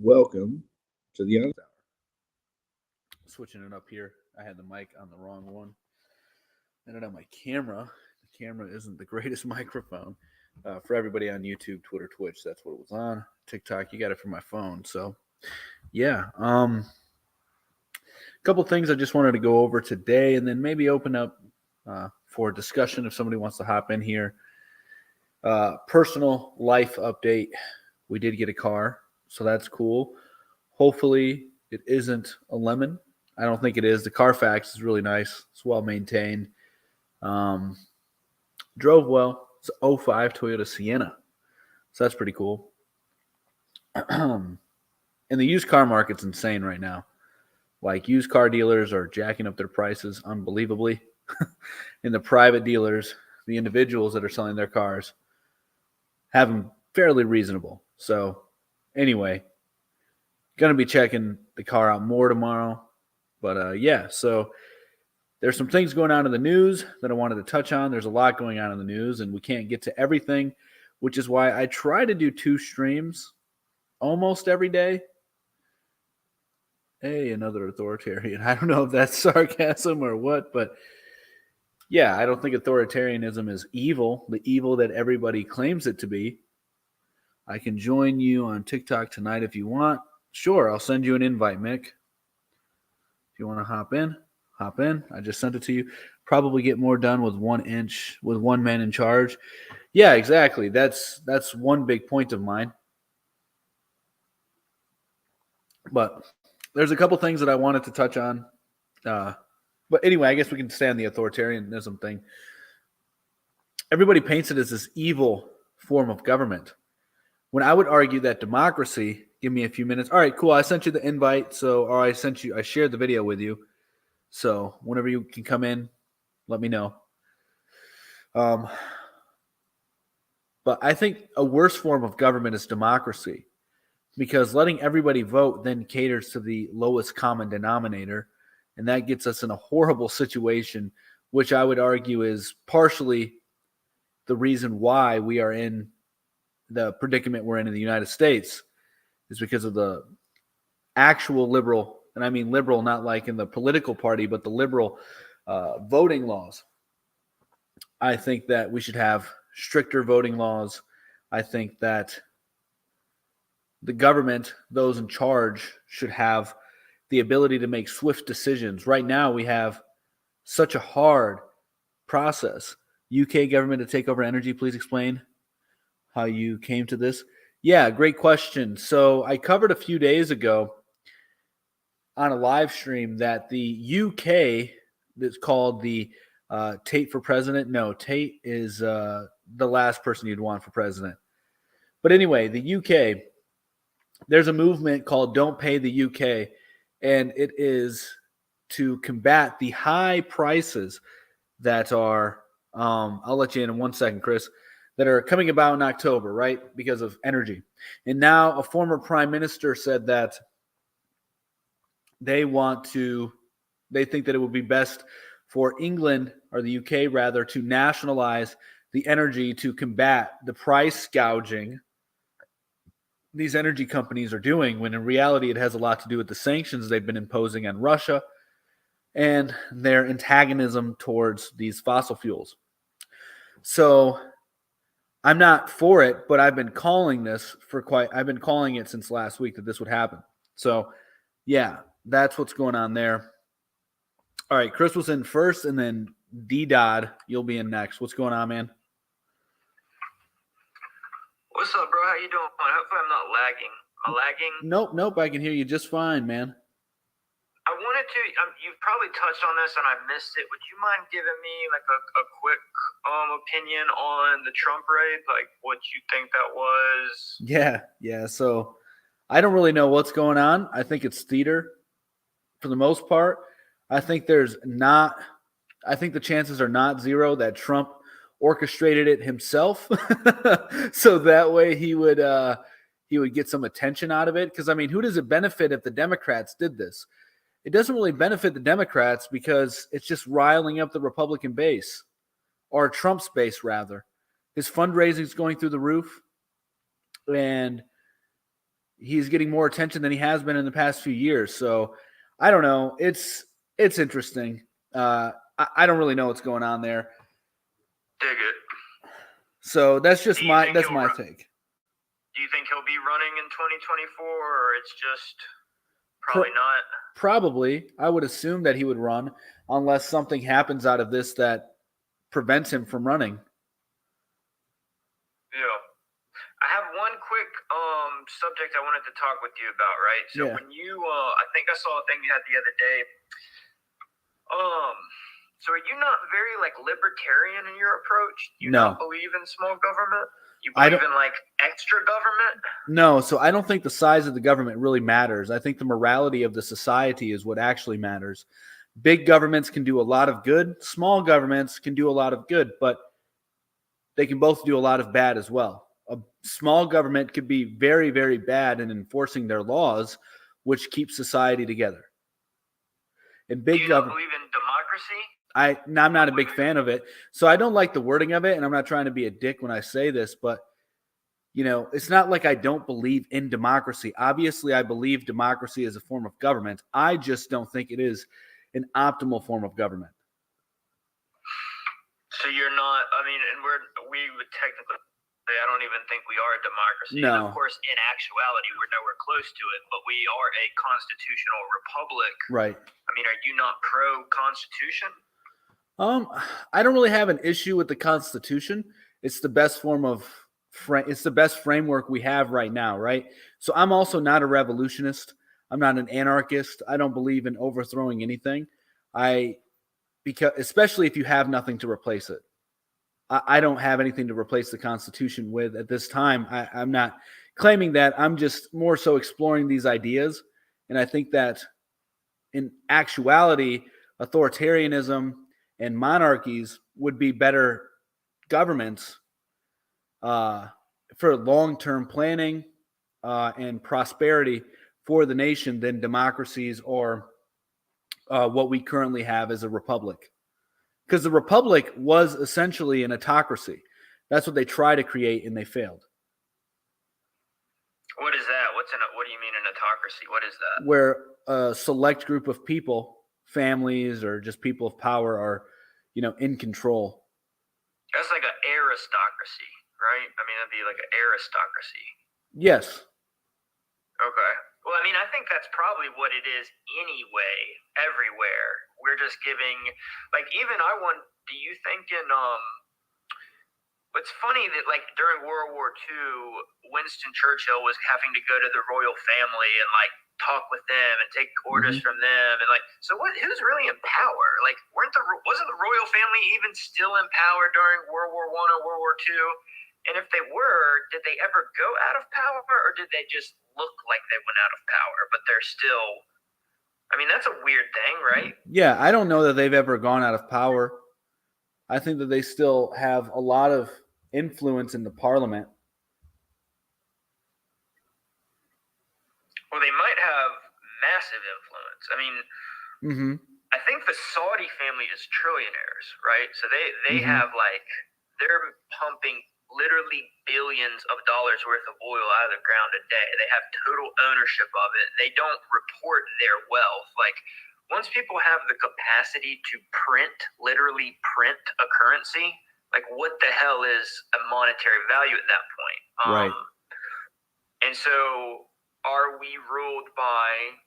Welcome to the Honest Hour. Switching it up here. I had the mic on the wrong one. I don't have my camera. The camera isn't the greatest microphone. For everybody on YouTube, Twitter, Twitch, that's what it was on. TikTok, you got it from my phone. So, yeah. A couple things I just wanted to go over today, and then maybe open up for discussion if somebody wants to hop in here. Personal life update. We did get a car, so that's cool. Hopefully, it isn't a lemon. I don't think it is. The Carfax is really nice. It's well maintained. Um, Drove well. It's an '05 Toyota Sienna, so that's pretty cool. And the used car market's insane right now. Like, used car dealers are jacking up their prices unbelievably, and the private dealers, the individuals that are selling their cars, have them fairly reasonable. So, anyway, going to be checking the car out more tomorrow. But yeah, so there's some things going on in the news that I wanted to touch on. There's a lot going on in the news, and we can't get to everything, which is why I try to do 2 streams almost every day. Hey, another authoritarian. I don't know if that's sarcasm or what, but yeah, I don't think authoritarianism is evil, the evil that everybody claims it to be. I can join you on TikTok tonight if you want. Sure, I'll send you an invite, Mick. If you want to hop in, hop in. I just sent it to you. Probably get more done with one man in charge. Yeah, exactly. That's one big point of mine. But there's a couple things that I wanted to touch on. But anyway, I guess we can stay on the authoritarianism thing. Everybody paints it as this evil form of government, when I would argue that democracy, give me a few minutes. All right, cool. I sent you the invite. Or I shared the video with you. So whenever you can come in, let me know. But I think a worse form of government is democracy, because letting everybody vote then caters to the lowest common denominator. And that gets us in a horrible situation, which I would argue is partially the reason why we are in the predicament we're in the United States, is because of the actual liberal, and I mean liberal not like in the political party, but the liberal voting laws. I think that we should have stricter voting laws. I think that the government, those in charge, should have the ability to make swift decisions. Right now, we have such a hard process. UK government to take over energy. Please explain how you came to this. Yeah, great question. So I covered a few days ago on a live stream that the UK, that's called the Tate for president. No, Tate is the last person you'd want for president. But anyway, the UK, there's a movement called Don't Pay the UK, and it is to combat the high prices that are, I'll let you in 1 second, Chris, that are coming about in October, right? Because of energy. And now a former prime minister said that they think that it would be best for England, or the UK rather, to nationalize the energy to combat the price gouging these energy companies are doing, when in reality it has a lot to do with the sanctions they've been imposing on Russia and their antagonism towards these fossil fuels. So I'm not for it, but I've been calling it since last week that this would happen. So yeah, that's what's going on there. All right, Chris was in first, and then D-Dodd, you'll be in next. What's going on, man? What's up, bro? How you doing? Hopefully I'm not lagging. Am I lagging? Nope. I can hear you just fine, man. I wanted to, you've probably touched on this and I missed it. Would you mind giving me like a quick opinion on the Trump raid? Like what you think that was? Yeah. So I don't really know what's going on. I think it's theater for the most part. I think the chances are not zero that Trump orchestrated it himself, so that way he would get some attention out of it. Because I mean, who does it benefit if the Democrats did this? It doesn't really benefit the Democrats, because it's just riling up the Republican base, or Trump's base rather. His fundraising is going through the roof, and he's getting more attention than he has been in the past few years. So I don't know. It's interesting. I don't really know what's going on there. Dig it. So that's just Do you my think that's he'll my run? take. Do you think he'll be running in 2024, or it's just probably not? Probably, I would assume that he would run unless something happens out of this that prevents him from running. Yeah. I have one quick subject I wanted to talk with you about, right? So Yeah. when you I think I saw a thing you had the other day. So are you not very like libertarian in your approach? You No. not believe in small government? You I believe don't- in like extra government? No, so I don't think the size of the government really matters. I think the morality of the society is what actually matters. Big governments can do a lot of good, small governments can do a lot of good, but they can both do a lot of bad as well. A small government could be very, very bad in enforcing their laws, which keeps society together. And Do big you not government, believe in democracy? I'm not a big fan of it. So I don't like the wording of it, and I'm not trying to be a dick when I say this, but it's not like I don't believe in democracy. Obviously, I believe democracy is a form of government. I just don't think it is an optimal form of government. So you're not, I mean, and we would technically say I don't even think we are a democracy. No. And of course, in actuality, we're nowhere close to it, but we are a constitutional republic. Right. I mean, are you not pro-constitution? I don't really have an issue with the Constitution. It's the best form of it's the best framework we have right now, right? So I'm also not a revolutionist. I'm not an anarchist. I don't believe in overthrowing anything. Because especially if you have nothing to replace it. I don't have anything to replace the Constitution with at this time. I'm not claiming that. I'm just more so exploring these ideas. And I think that in actuality, authoritarianism and monarchies would be better governments for long-term planning and prosperity for the nation than democracies or what we currently have as a republic. Because the republic was essentially an autocracy. That's what they tried to create, and they failed. What is that? What do you mean an autocracy? What is that? Where a select group of people, families, or just people of power are, in control. That's like an aristocracy, right? I mean, that'd be like an aristocracy. Yes. Okay. Well, I mean, I think that's probably what it is anyway, everywhere. We're just giving, like, even do you think it's funny that, like, during World War II, Winston Churchill was having to go to the royal family and, like, talk with them and take orders from them. And, like, so who's really in power? Like, wasn't the royal family even still in power during World War I or World War II? And if they were, did they ever go out of power, or did they just look like they went out of power, but they're still, I mean, that's a weird thing, right? Yeah, I don't know that they've ever gone out of power. I think that they still have a lot of influence in the parliament. Well, they might have massive influence. I mean, I think the Saudi family is trillionaires, right? So they have, like, they're pumping literally billions of dollars worth of oil out of the ground a day. They have total ownership of it. They don't report their wealth. Like, once people have the capacity to literally print a currency, like, what the hell is a monetary value at that point? Right. And so are we ruled by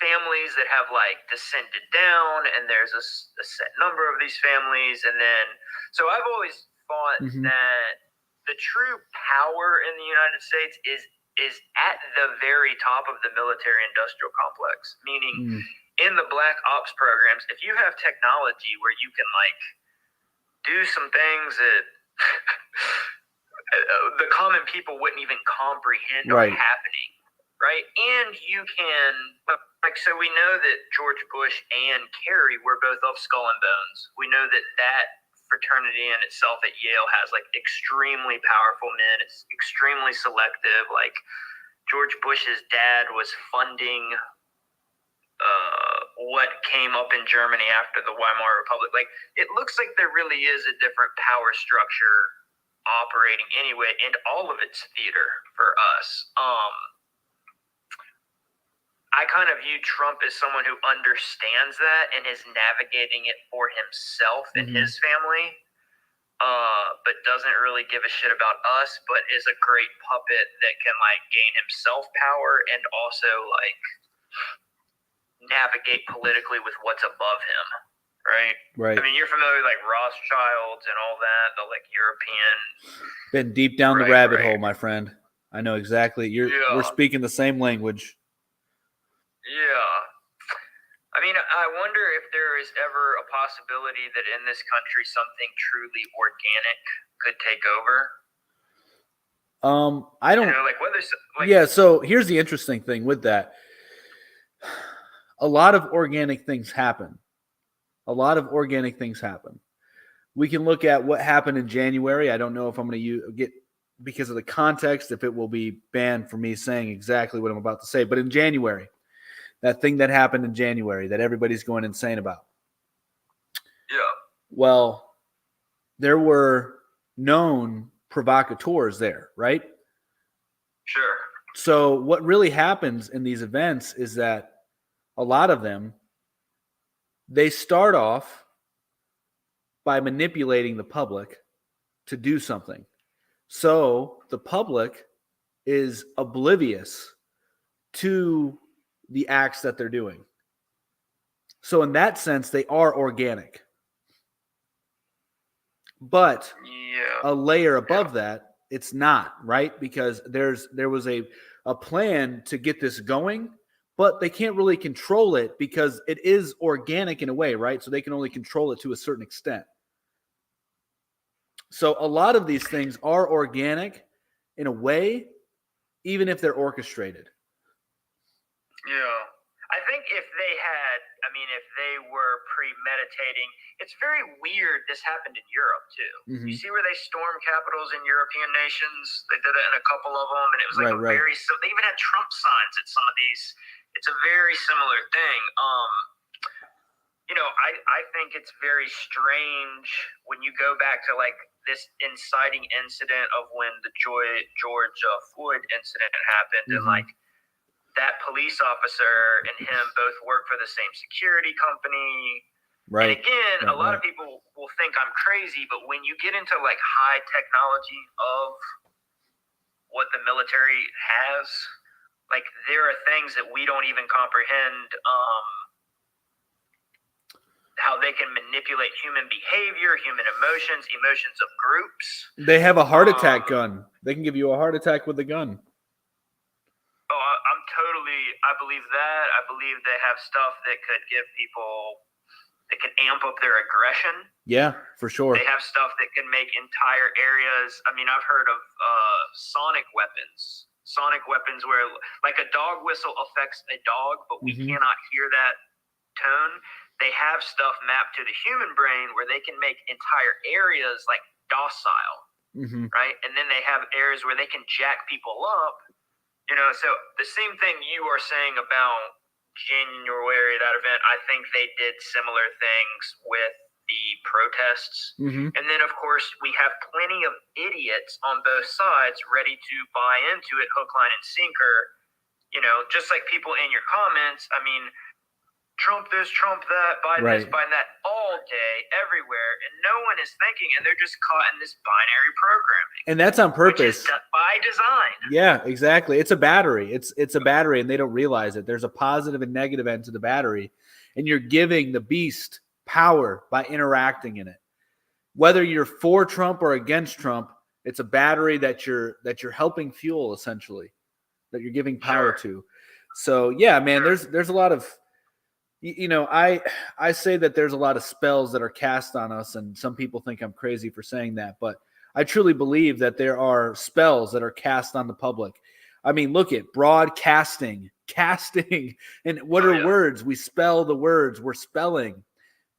families that have, like, descended down, and there's a set number of these families? And then, so I've always thought that the true power in the United States is at the very top of the military-industrial complex, meaning in the Black Ops programs, if you have technology where you can, like, do some things that the common people wouldn't even comprehend are happening, right? And you can, like, so we know that George Bush and Kerry were both of Skull and Bones. We know that fraternity in itself at Yale has, like, extremely powerful men. It's extremely selective. Like, George Bush's dad was funding what came up in Germany after the Weimar Republic. Like, it looks like there really is a different power structure operating anyway, and all of it's theater for us. I kind of view Trump as someone who understands that and is navigating it for himself and his family, but doesn't really give a shit about us, but is a great puppet that can like gain himself power and also like navigate politically with what's above him. Right. I mean, you're familiar with like Rothschilds and all that, the like European. Been deep down the rabbit hole, my friend. I know exactly. We're speaking the same language. Yeah. I mean, I wonder if there is ever a possibility that in this country something truly organic could take over. I don't. Yeah. So here's the interesting thing with that. A lot of organic things happen. We can look at what happened in January. I don't know if I'm going to get, because of the context, if it will be banned for me saying exactly what I'm about to say. But in January, that thing that happened in January that everybody's going insane about. Yeah. Well, there were known provocateurs there, right? Sure. So what really happens in these events is that a lot of them, they start off by manipulating the public to do something. So the public is oblivious to the acts that they're doing. So in that sense, they are organic. But a layer above that, it's not, right? Because there was a plan to get this going, but they can't really control it because it is organic in a way, right? So they can only control it to a certain extent. So a lot of these things are organic in a way, even if they're orchestrated. Yeah. I think if they were premeditating, it's very weird this happened in Europe too. Mm-hmm. You see where they storm capitals in European nations? They did that in a couple of them, and it was like they even had Trump signs at some of these. It's a very similar thing. I think it's very strange when you go back to like this inciting incident of when the George Floyd incident happened, and like that police officer and him both work for the same security company. Right. And again, a lot of people will think I'm crazy, but when you get into like high technology of what the military has, like there are things that we don't even comprehend, how they can manipulate human behavior, human emotions of groups. They have a heart attack gun. They can give you a heart attack with a gun. I believe that. I believe they have stuff that could give people, that can amp up their aggression. Yeah, for sure. They have stuff that can make entire areas. I mean, I've heard of sonic weapons. Sonic weapons where like a dog whistle affects a dog, but we cannot hear that tone. They have stuff mapped to the human brain where they can make entire areas like docile, right? And then they have areas where they can jack people up. So the same thing you are saying about January, that event, I think they did similar things with the protests. And then, of course, we have plenty of idiots on both sides ready to buy into it, hook, line, and sinker. Just like people in your comments, I mean, Trump this, Trump that, Biden this, Biden that, all day, everywhere, and no one is thinking, and they're just caught in this binary programming. And that's on purpose. Which is by design. Yeah, exactly. It's a battery. It's a battery, and they don't realize it. There's a positive and negative end to the battery, and you're giving the beast power by interacting in it. Whether you're for Trump or against Trump, it's a battery that you're helping fuel, essentially, that you're giving power to. So yeah, man, there's a lot of, I say that there's a lot of spells that are cast on us, and some people think I'm crazy for saying that, but I truly believe that there are spells that are cast on the public. I mean, look at broadcasting, casting, and what are words? We spell the words, we're spelling.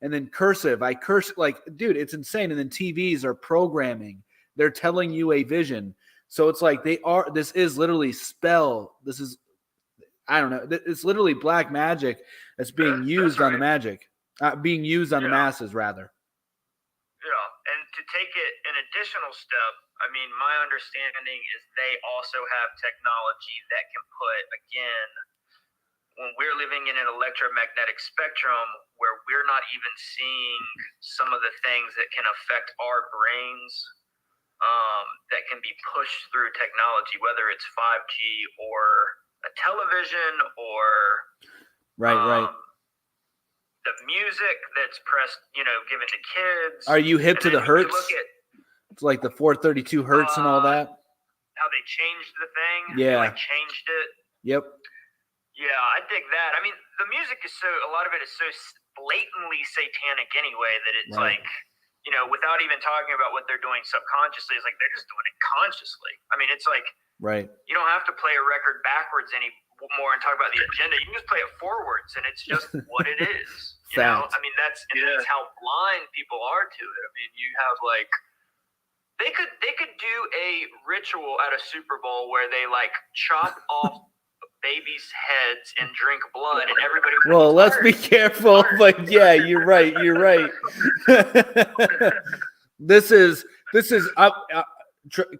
And then cursive, I curse, like, dude, it's insane. And then TVs are programming. They're telling you a vision. So it's like this is literally spell. This is, I don't know. It's literally black magic that's being used on the magic, being used on the masses, rather. Yeah, and to take it an additional step, I I mean, my understanding is they also have technology that can put, again, when we're living in an electromagnetic spectrum where we're not even seeing some of the things that can affect our brains, that can be pushed through technology, whether it's 5G or a television or right. The music that's pressed, given to kids. Are you hip to the hertz? Look at it's like the 432 hertz and all that. How they changed the thing. Yeah. They changed it. Yep. Yeah, I dig that. I mean, the music is a lot of it is so blatantly satanic anyway that it's right. like, without even talking about what they're doing subconsciously, it's like they're just doing it consciously. I mean, it's like, right. You don't have to play a record backwards anymore and talk about the agenda. You can just play it forwards, and it's just what it is. You know? I mean, that's how blind people are to it. I mean, you have like they could do a ritual at a Super Bowl where they like chop off babies' heads and drink blood, and everybody. Well, let's be careful, but yeah, you're right. This is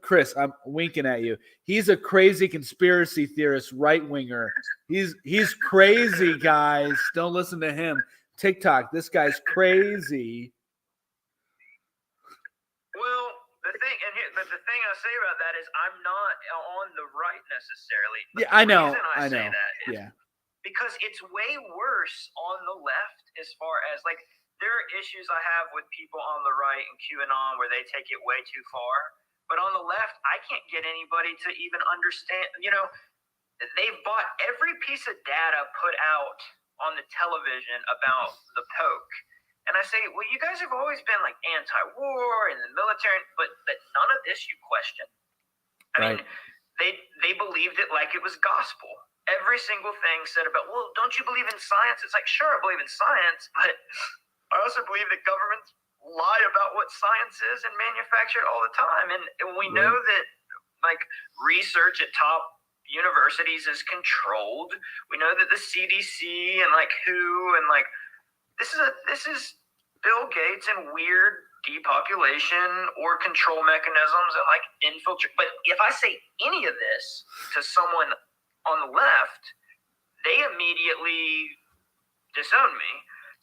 Chris. I'm winking at you. He's a crazy conspiracy theorist, right winger. He's crazy, guys. Don't listen to him. TikTok. This guy's crazy. Well, the thing I say about that is I'm not on the right necessarily. Yeah, I know. I know. Yeah. Because it's way worse on the left as far as like there are issues I have with people on the right and QAnon where they take it way too far. But on the left, I can't get anybody to even understand. They've bought every piece of data put out on the television about the Poke. And I say, well, you guys have always been like anti-war and the military, but none of this you question. I mean, they believed it like it was gospel. Every single thing said about, well, don't you believe in science? It's like, sure, I believe in science, but I also believe that governments lie about what science is and manufacture it all the time. And we know that like research at top universities is controlled. We know that the CDC and like WHO and like this is Bill Gates and weird depopulation or control mechanisms and like infiltrate. But if I say any of this to someone on the left, they immediately disown me.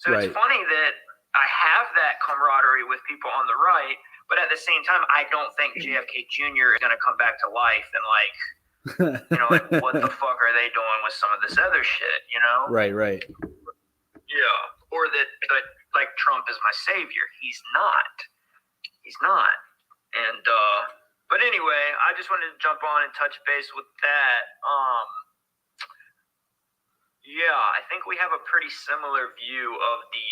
So it's funny that I have that camaraderie with people on the right, but at the same time, I don't think JFK Jr. is going to come back to life and like, like what the fuck are they doing with some of this other shit, Right. Yeah. Or that like Trump is my savior. He's not. And, but anyway, I just wanted to jump on and touch base with that. Yeah, I think we have a pretty similar view of the,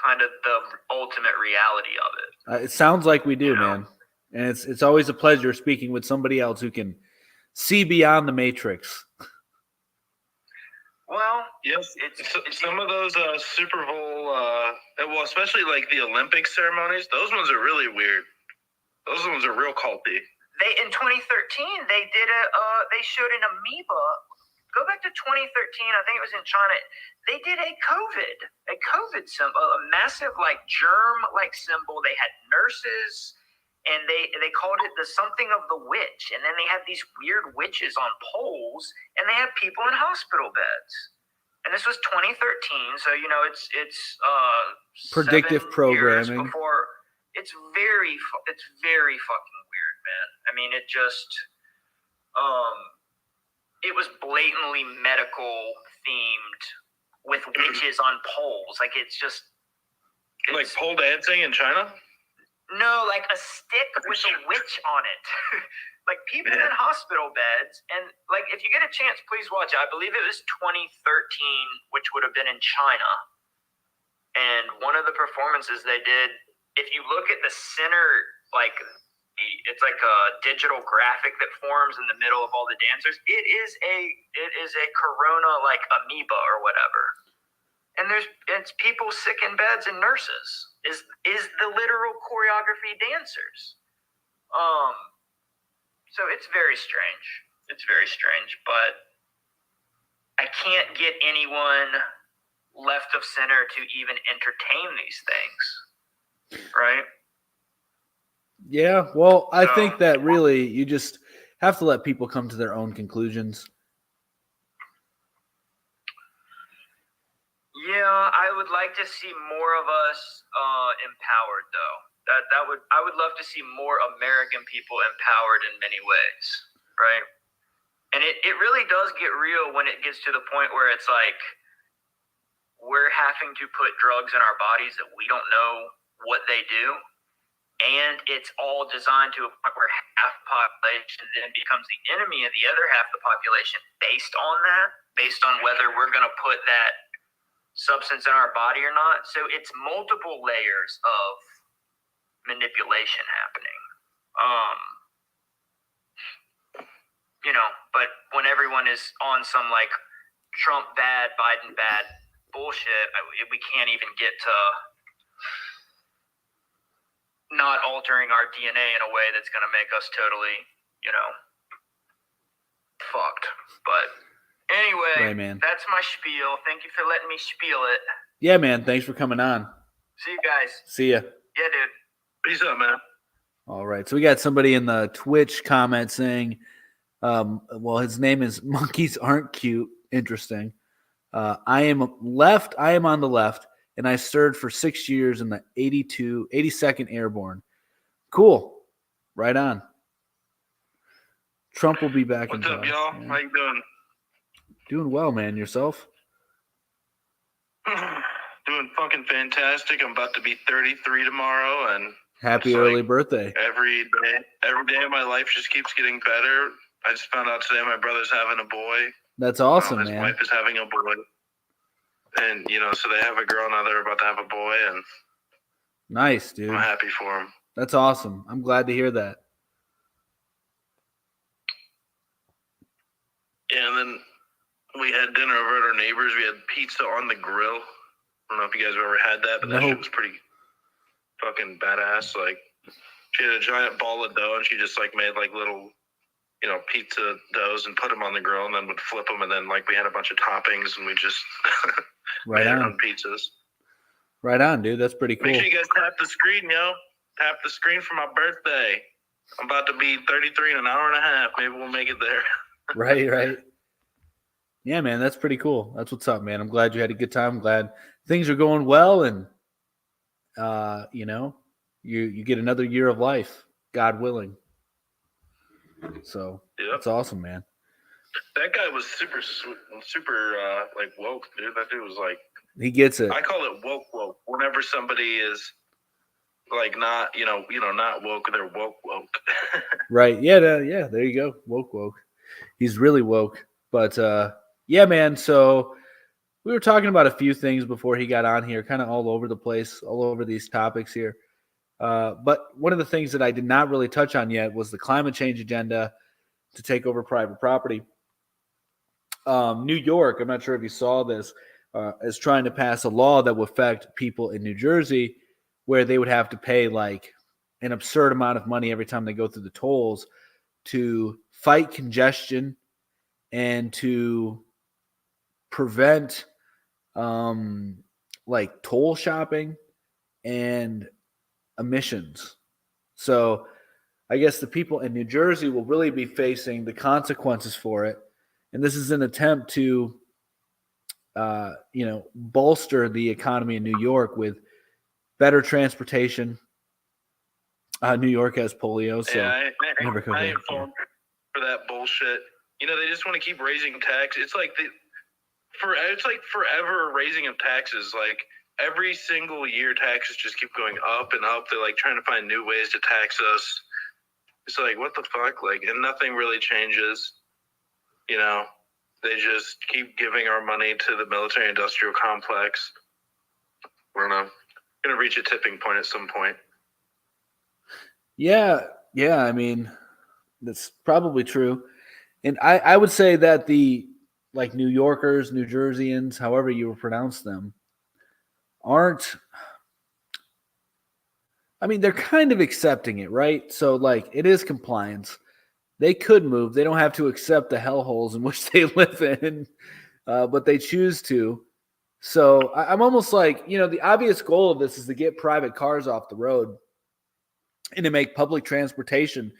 kind of the ultimate reality of it. It sounds like we do, man. And it's always a pleasure speaking with somebody else who can see beyond the matrix. Well, yes, some of those Super Bowl, well, especially like the Olympic ceremonies, those ones are really weird. Those ones are real culty. In 2013, they did they showed an amoeba. Go back to 2013, I think it was in China. They did a COVID symbol, a massive like germ like symbol. They had nurses, and they called it the something of the witch. And then they had these weird witches on poles, and they had people in hospital beds. And this was 2013, so it's predictive programming. Before it's very fucking weird, man. I mean, it just it was blatantly medical themed with witches on poles. Like it's like pole dancing in China. No, like a stick with a witch on it. Like people in hospital beds. And like, if you get a chance, please watch it. I believe it was 2013, which would have been in China. And one of the performances they did, if you look at the center, like it's like a digital graphic that forms in the middle of all the dancers. It is a corona like amoeba or whatever. And it's people sick in beds and nurses is the literal choreography dancers. So it's very strange. But I can't get anyone left of center to even entertain these things. Right? Yeah, well, I So- think that really you just have to let people come to their own conclusions. Yeah, I would like to see more of us empowered, though. I would love to see more American people empowered in many ways, right? And it really does get real when it gets to the point where it's like we're having to put drugs in our bodies that we don't know what they do. And it's all designed to a point where half the population then becomes the enemy of the other half of the population based on that, based on whether we're going to put that substance in our body or not. So it's multiple layers of manipulation happening. But when everyone is on some like Trump bad, Biden bad bullshit, we can't even get to not altering our DNA in a way that's going to make us totally, fucked. But anyway, Right, man. That's my spiel. Thank you for letting me spiel it. Yeah, man. Thanks for coming on. See you guys. See ya. Yeah, dude. Peace out, man. All right. So we got somebody in the Twitch comment saying, well, his name is Monkeys Aren't Cute. Interesting. I am on the left, and I served for 6 years in the 82nd Airborne. Cool. Right on. Trump will be back What's in up, charge. y'all? Yeah. How you doing? Doing well, man. Yourself? Doing fucking fantastic. I'm about to be 33 tomorrow, and Happy It's early like- birthday. every day of my life just keeps getting better. I just found out today my brother's having a boy. That's awesome, His man. wife is having a boy. And, so they have a girl, now they're about to have a boy, and Nice, dude. I'm happy for him. That's awesome. I'm glad to hear that. Yeah, and then we had dinner over at our neighbors. We had pizza on the grill. I don't know if you guys have ever had that, but that No. shit was pretty fucking badass. Like, she had a giant ball of dough, and she just, like, made, like, little, pizza doughs and put them on the grill, and then would flip them, and then, like, we had a bunch of toppings, and we just Right made our on. own pizzas. Right on, dude. That's pretty cool. Make sure you guys tap the screen, yo. Tap the screen for my birthday. I'm about to be 33 in an hour and a half. Maybe we'll make it there. Right. Yeah, man, that's pretty cool. That's what's up, man. I'm glad you had a good time. I'm glad things are going well, and you get another year of life, God willing. So Yep. that's awesome, man. That guy was super like woke, dude. That dude was like, He gets it. I call it woke. Whenever somebody is like not, not woke, they're woke. Right. Yeah, there you go. Woke. He's really woke. But yeah, man, so we were talking about a few things before he got on here, kind of all over the place, all over these topics here. But one of the things that I did not really touch on yet was the climate change agenda to take over private property. New York, I'm not sure if you saw this, is trying to pass a law that would affect people in New Jersey where they would have to pay like an absurd amount of money every time they go through the tolls to fight congestion and to prevent like toll shopping and emissions. So I guess the people in New Jersey will really be facing the consequences for it. And this is an attempt to, bolster the economy in New York with better transportation. New York has polio, so yeah, never go I there. ain't falling for that bullshit. They just want to keep raising tax. It's like it's like forever raising of taxes. Like every single year, taxes just keep going up and up. They're like trying to find new ways to tax us. It's like, what the fuck? Like, and nothing really changes. They just keep giving our money to the military-industrial complex. We're gonna reach a tipping point at some point. Yeah. I mean, that's probably true. And I would say that the like New Yorkers, New Jerseyans, however you would pronounce them, aren't. I mean, they're kind of accepting it, right? So like it is compliance. They could move. They don't have to accept the hellholes in which they live in, but they choose to. So I'm almost like, the obvious goal of this is to get private cars off the road. and to make public transportation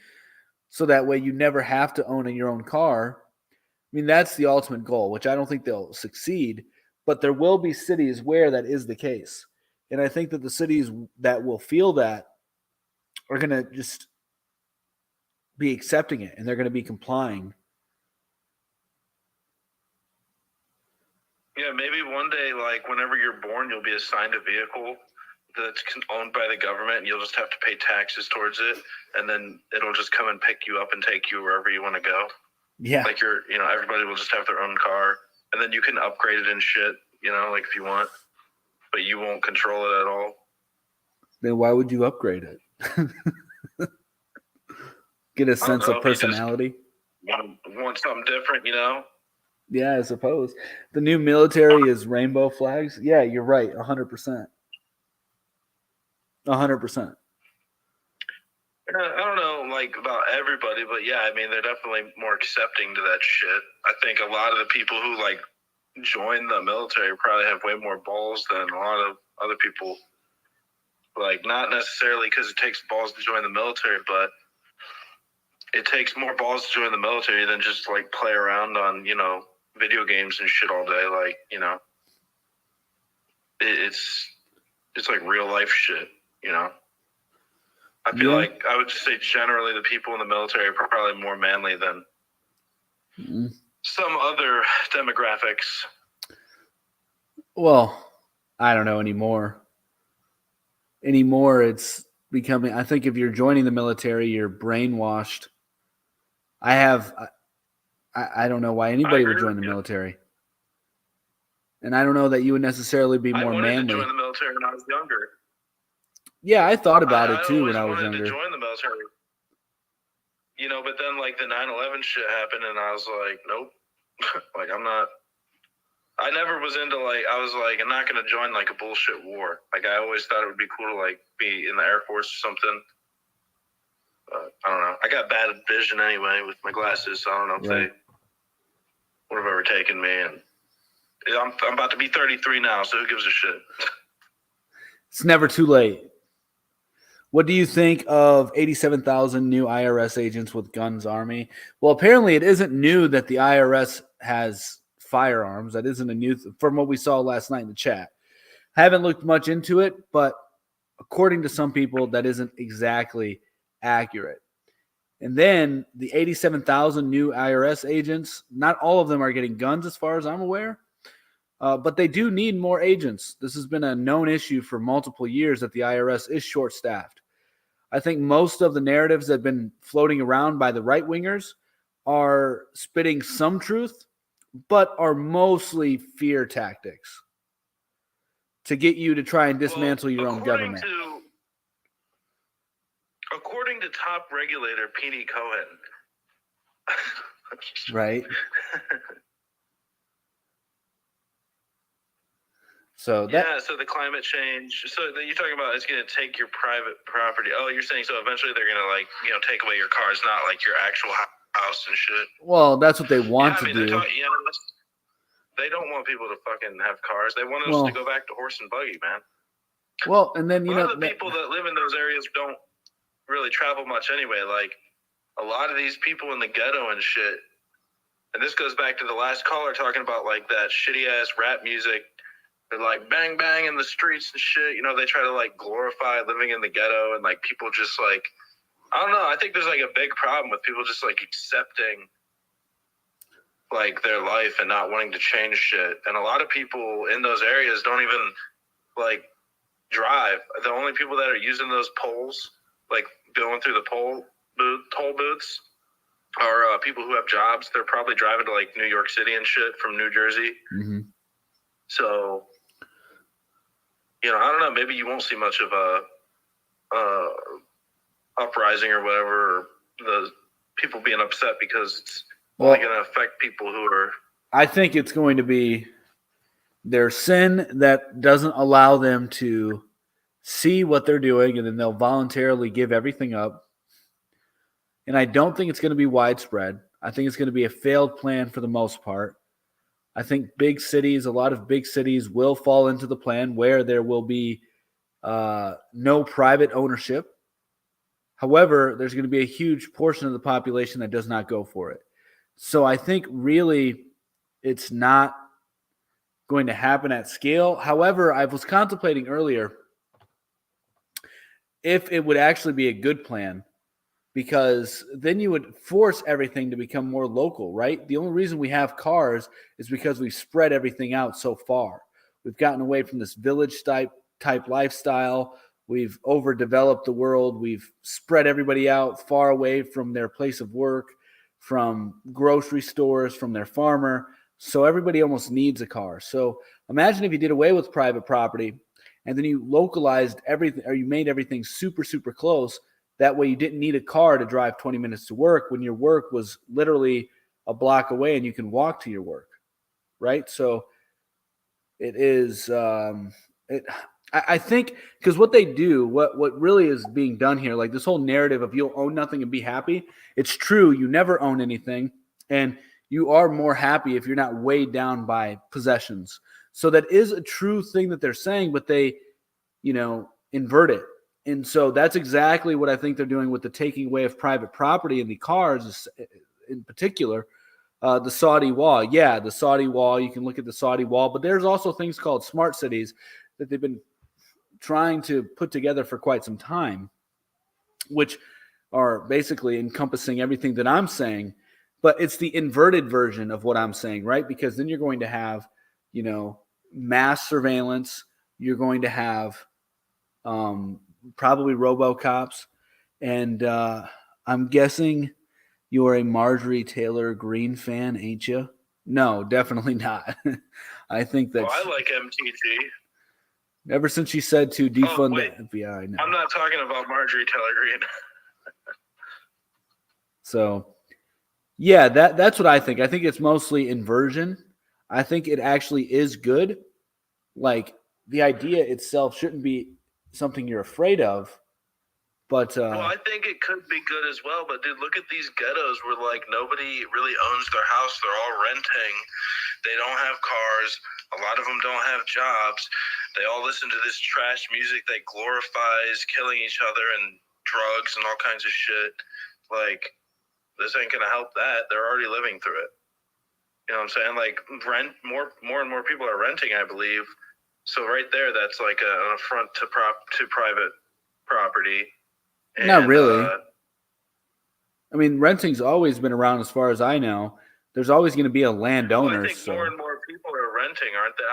so that way you never have to own your own car. I mean, that's the ultimate goal, which I don't think they'll succeed, but there will be cities where that is the case. And I think that the cities that will feel that are going to just be accepting it, and they're going to be complying. Yeah, maybe one day, like whenever you're born, you'll be assigned a vehicle that's owned by the government, and you'll just have to pay taxes towards it, and then it'll just come and pick you up and take you wherever you want to go. Yeah. Like everybody will just have their own car, and then you can upgrade it and shit, like if you want, but you won't control it at all. Then why would you upgrade it? Get a sense of personality. Want something different, Yeah, I suppose. The new military is rainbow flags. Yeah, you're right. 100%. 100%. I don't know, like, about everybody, but yeah, I mean, they're definitely more accepting to that shit. I think a lot of the people who, like, join the military probably have way more balls than a lot of other people. Like, not necessarily because it takes balls to join the military, but it takes more balls to join the military than just, like, play around on, video games and shit all day. Like, it's like real life shit, I feel like I would just say generally the people in the military are probably more manly than some other demographics. Well, I don't know anymore. Anymore, it's becoming, I think if you're joining the military, you're brainwashed. I don't know why anybody would join the military. And I don't know that you would necessarily be more manly. I wanted to join the military when I was younger. Yeah, I thought about it too when I was younger. I younger. To join the military. But then like the 9/11 shit happened and I was like, nope. Like I never was into I was like, I'm not going to join like a bullshit war. Like I always thought it would be cool to like be in the Air Force or something. I don't know. I got bad vision anyway with my glasses. So I don't know if they would have ever taken me. And I'm about to be 33 now, so who gives a shit? It's never too late. What do you think of 87,000 new IRS agents with Guns Army? Well, apparently it isn't new that the IRS has firearms. That isn't a new from what we saw last night in the chat. Haven't looked much into it, but according to some people, that isn't exactly accurate. And then the 87,000 new IRS agents, not all of them are getting guns as far as I'm aware, but they do need more agents. This has been a known issue for multiple years that the IRS is short-staffed. I think most of the narratives that have been floating around by the right-wingers are spitting some truth, but are mostly fear tactics to get you to try and dismantle your own government. According to top regulator P.D. Cohen. Right. So the climate change. So that you're talking about it's going to take your private property. Oh, you're saying so eventually they're going to take away your cars, not like your actual house and shit. Well, that's what they want to do. They don't want people to fucking have cars. They want us to go back to horse and buggy, man. Well, and then a lot of the people that live in those areas don't really travel much anyway. Like a lot of these people in the ghetto and shit. And this goes back to the last caller talking about like that shitty ass rap music. They're like bang bang in the streets and shit. They try to like glorify living in the ghetto and like people just like, I don't know. I think there's like a big problem with people just like accepting like their life and not wanting to change shit. And a lot of people in those areas don't even like drive. The only people that are using those poles, like going through the toll booths, are people who have jobs. They're probably driving to like New York City and shit from New Jersey. Mm-hmm. So, I don't know. Maybe you won't see much of a uprising or whatever, or the people being upset because it's only going to affect people who are. I think it's going to be their sin that doesn't allow them to see what they're doing, and then they'll voluntarily give everything up. And I don't think it's going to be widespread. I think it's going to be a failed plan for the most part. I think a lot of big cities will fall into the plan where there will be no private ownership. However, there's going to be a huge portion of the population that does not go for it. So I think really it's not going to happen at scale. However, I was contemplating earlier if it would actually be a good plan, because then you would force everything to become more local, right? The only reason we have cars is because we've spread everything out so far. We've gotten away from this village type lifestyle. We've overdeveloped the world. We've spread everybody out far away from their place of work, from grocery stores, from their farmer. So everybody almost needs a car. So imagine if you did away with private property and then you localized everything, or you made everything super, super close. That way you didn't need a car to drive 20 minutes to work when your work was literally a block away and you can walk to your work, right? So it is, I think, because what they do, what really is being done here, like this whole narrative of you'll own nothing and be happy, it's true. You never own anything, and you are more happy if you're not weighed down by possessions. So that is a true thing that they're saying, but they, invert it. And so that's exactly what I think they're doing with the taking away of private property and the cars in particular. The Saudi wall. Yeah, the Saudi wall. You can look at the Saudi wall, but there's also things called smart cities that they've been trying to put together for quite some time, which are basically encompassing everything that I'm saying, but it's the inverted version of what I'm saying, right? Because then you're going to have, mass surveillance. You're going to have probably RoboCops, and I'm guessing you're a Marjorie Taylor Greene fan, ain't you? No, definitely not. I think that's. Well, I like MTG. Ever since she said to defund the FBI. No. I'm not talking about Marjorie Taylor Greene. So, yeah, that's what I think. I think it's mostly inversion. I think it actually is good. Like, the idea itself shouldn't be something you're afraid of. But well, I think it could be good as well. But dude, look at these ghettos where like nobody really owns their house; they're all renting. They don't have cars. A lot of them don't have jobs. They all listen to this trash music that glorifies killing each other and drugs and all kinds of shit. Like, this ain't gonna help that. They're already living through it. You know what I'm saying? Like, more and more people are renting, I believe. So right there, that's like an affront to private property. And, not really. I mean, renting's always been around as far as I know. There's always going to be a landowner. Well, I think more and more people are renting, aren't they?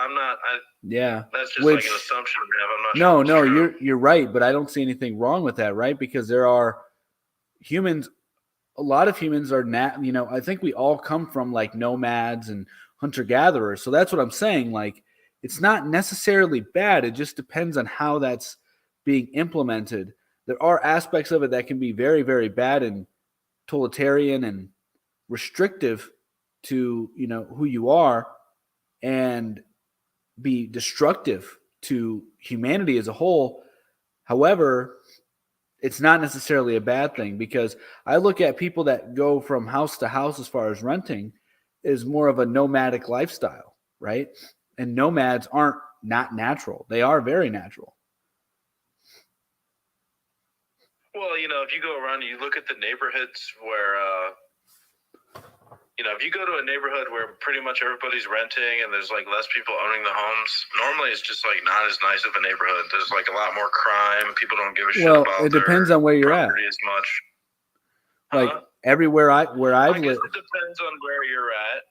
Yeah. That's just like an assumption we have. I'm not sure. No, you're right, but I don't see anything wrong with that, right? Because there are humans. A lot of humans are I think we all come from like nomads and hunter-gatherers. So that's what I'm saying. Like, it's not necessarily bad. It just depends on how that's being implemented. There are aspects of it that can be very, very bad and totalitarian and restrictive to, who you are, and be destructive to humanity as a whole. However, it's not necessarily a bad thing, because I look at people that go from house to house as far as renting is more of a nomadic lifestyle, right? And nomads aren't not natural. They are very natural. Well, if you go around and you look at the neighborhoods where, if you go to a neighborhood where pretty much everybody's renting and there's like less people owning the homes, normally it's just like not as nice of a neighborhood. There's like a lot more crime. People don't give a shit about it depends on where you're at. As much. Like everywhere I've lived. It depends on where you're at.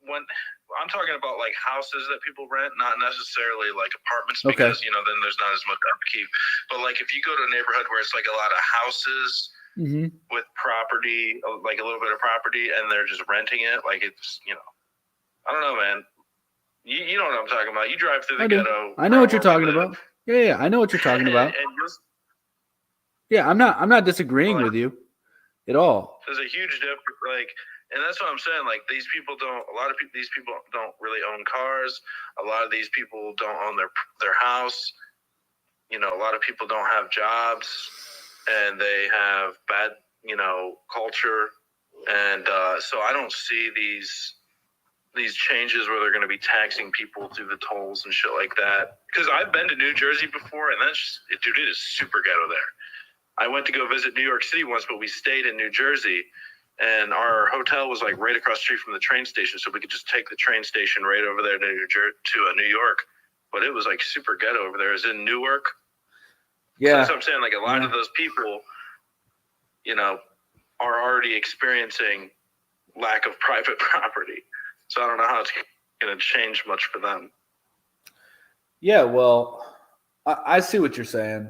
When I'm talking about like houses that people rent, not necessarily like apartments, because then there's not as much upkeep. But like if you go to a neighborhood where it's like a lot of houses with property, like a little bit of property, and they're just renting it, like it's I don't know, man. You know what I'm talking about. You drive through the ghetto. I know what you're talking about. Yeah, I know what you're talking about. Yeah, I'm not disagreeing with you at all. There's a huge difference, and that's what I'm saying. Like, these people don't. A lot of these people don't really own cars. A lot of these people don't own their house. A lot of people don't have jobs, and they have bad, culture. And so I don't see these changes where they're going to be taxing people through the tolls and shit like that. Because I've been to New Jersey before, and it is super ghetto there. I went to go visit New York City once, but we stayed in New Jersey, and our hotel was like right across the street from the train station, so we could just take the train station right over there to New York. But it was like super ghetto over there. It was in Newark. Yeah, so that's what I'm saying. Like a lot of those people, you know, are already experiencing lack of private property. So I don't know how it's going to change much for them. Yeah, well, I see what you're saying.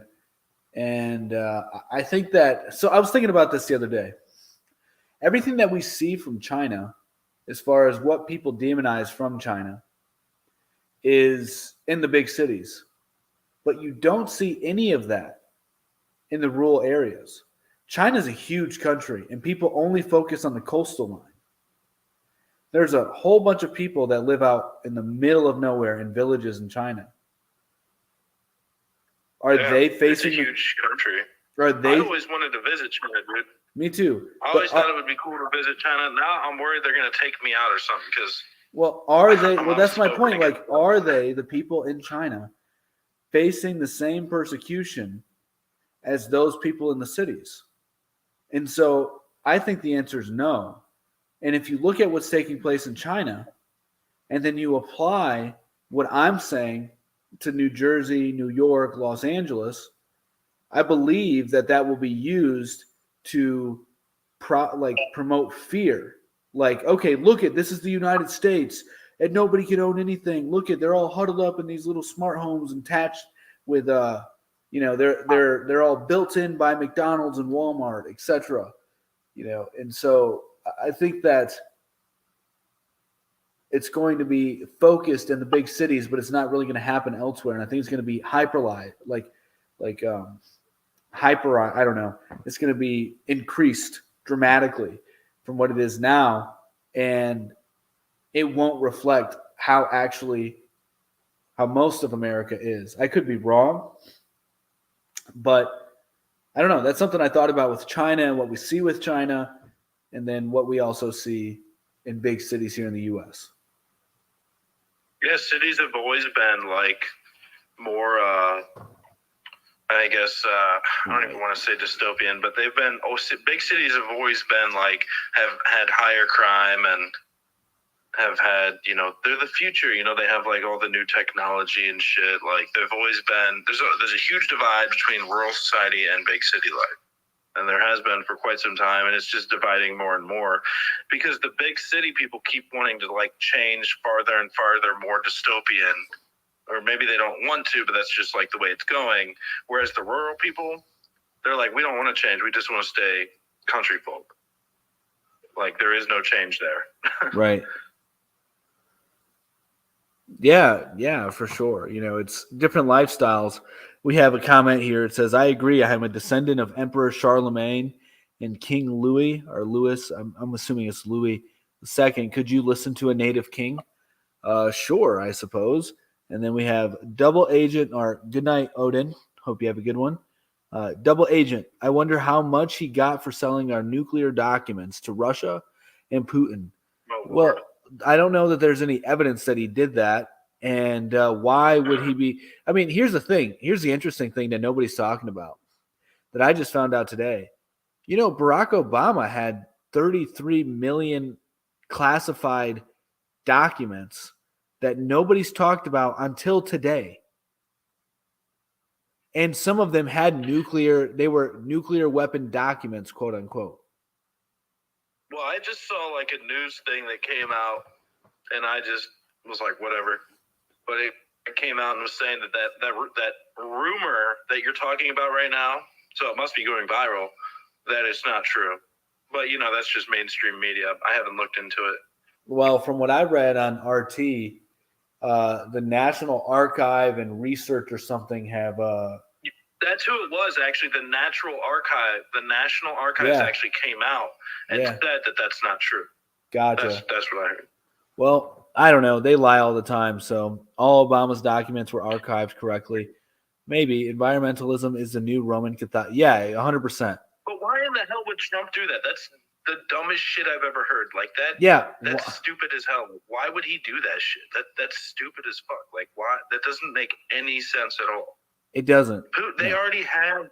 And I think that – so I was thinking about this the other day. Everything that we see from China, as far as what people demonize from China, is in the big cities. But you don't see any of that in the rural areas. China's a huge country, and people only focus on the coastal line. There's a whole bunch of people that live out in the middle of nowhere in villages in China. Are they facing it's a huge country? Are they? I always wanted to visit China, dude. Me too. I always thought it would be cool to visit China. Now I'm worried they're going to take me out or something because. Well, are they? Well, that's my point. Like, are they, the people in China, facing the same persecution as those people in the cities? And so I think the answer is no. And if you look at what's taking place in China, and then you apply what I'm saying to New Jersey, New York, Los Angeles, I believe that will be used to promote fear. Like, okay, look at this is the United States, and nobody can own anything. Look at they're all huddled up in these little smart homes and attached with they're all built in by McDonald's and Walmart, etc. And so I think that it's going to be focused in the big cities, but it's not really going to happen elsewhere. And I think it's going to be hyperlized, I don't know. It's going to be increased dramatically from what it is now, and it won't reflect how most of America is. I could be wrong, but I don't know. That's something I thought about with China and what we see with China, and then what we also see in big cities here in the U.S. Yeah, cities have always been like more, I guess, I don't even want to say dystopian, but they've been, big cities have always been like, have had higher crime and have had, they're the future, they have like all the new technology and shit. Like they've always been, there's a huge divide between rural society and big city life. And there has been for quite some time, and it's just dividing more and more because the big city people keep wanting to like change farther and farther, more dystopian, or maybe they don't want to, but that's just like the way it's going. Whereas the rural people, they're like, we don't want to change. We just want to stay country folk. Like there is no change there. Right. Yeah, for sure. It's different lifestyles. We have a comment here. It says, I agree. I am a descendant of Emperor Charlemagne and King Louis, or Louis. I'm assuming it's Louis II. Could you listen to a native king? Sure, I suppose. And then we have Double Agent, or Good Night, Odin. Hope you have a good one. Double Agent, I wonder how much he got for selling our nuclear documents to Russia and Putin. Well, I don't know that there's any evidence that he did that. And why would he be? I mean, here's the thing. Here's the interesting thing that nobody's talking about that I just found out today. Barack Obama had 33 million classified documents that nobody's talked about until today. And some of them had they were nuclear weapon documents, quote unquote. Well, I just saw like a news thing that came out, and I just was like, whatever. But it came out and was saying that rumor that you're talking about right now, so it must be going viral, that it's not true. But, that's just mainstream media. I haven't looked into it. Well, from what I read on RT, the National Archive and Research or something have... That's who it was, actually. The National Archives actually came out and said that that's not true. Gotcha. That's what I heard. Well, I don't know. They lie all the time. So all Obama's documents were archived correctly. Maybe environmentalism is the new Roman Catholic. Yeah, 100%. But why in the hell would Trump do that? That's the dumbest shit I've ever heard. Like that. Yeah. That's stupid as hell. Why would he do that shit? That's stupid as fuck. Like why? That doesn't make any sense at all. It doesn't. They already have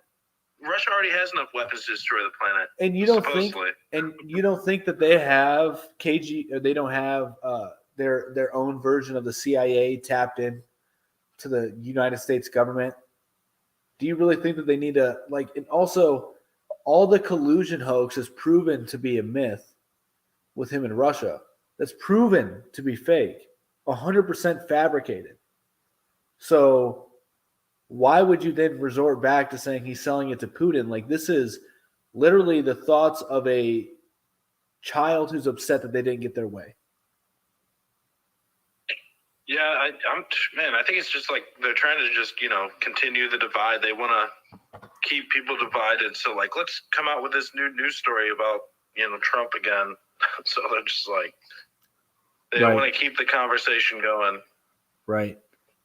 Russia already has enough weapons to destroy the planet. And you don't think that they have or they don't have their own version of the CIA tapped in to the United States government? Do you really think that they need to and also all the collusion hoax is proven to be a myth with him in Russia? That's proven to be fake, 100% fabricated. So why would you then resort back to saying he's selling it to Putin? This is literally the thoughts of a child who's upset that they didn't get their way. Yeah, I think it's just they're trying to just, continue the divide. They want to keep people divided. So, let's come out with this new news story about, Trump again. So they're just they Right. want to keep the conversation going. Right.